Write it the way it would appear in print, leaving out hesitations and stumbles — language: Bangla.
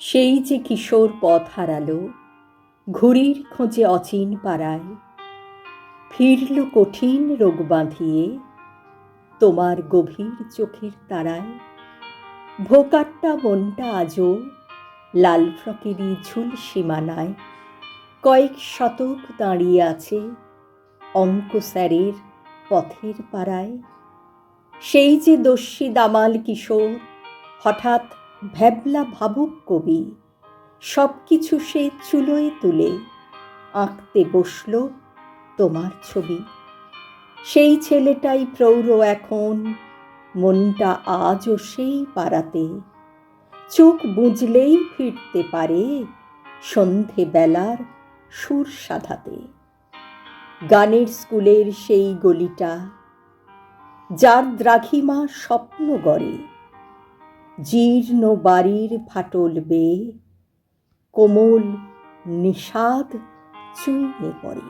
সেই যে কিশোর পথ হারালো, ঘুড়ির খোঁজে অচিন পাড়ায়, ফিরল কঠিন রোগ বাঁধিয়ে তোমার গভীর চোখের তারায়। ভোকাট্টা মনটা আজও লাল ফ্রকেরই ঝুল সীমানায় কয়েক শতক দাঁড়িয়ে আছে অঙ্ক স্যারের পথের পাড়ায়। সেই যে দস্যি দামাল কিশোর, হঠাৎ ভ্যাবলা ভাবুক কবি, সব কিছু সে চুলোয় তুলে আঁকতে বসল তোমার ছবি। সেই ছেলেটাই প্রৌঢ় এখন, মনটা আজও সেই পাড়াতে, চোখ বুঝলেই ফিরতে পারে সন্ধে বেলার সুর সাধাতে। গানের স্কুলের সেই গলিটা, যার দ্রাঘিমা স্বপ্ন গড়ে, জীর্ণ বাড়ির ফাটল বেয়ে কোমল নিষাদ চুইয়ে পড়ে।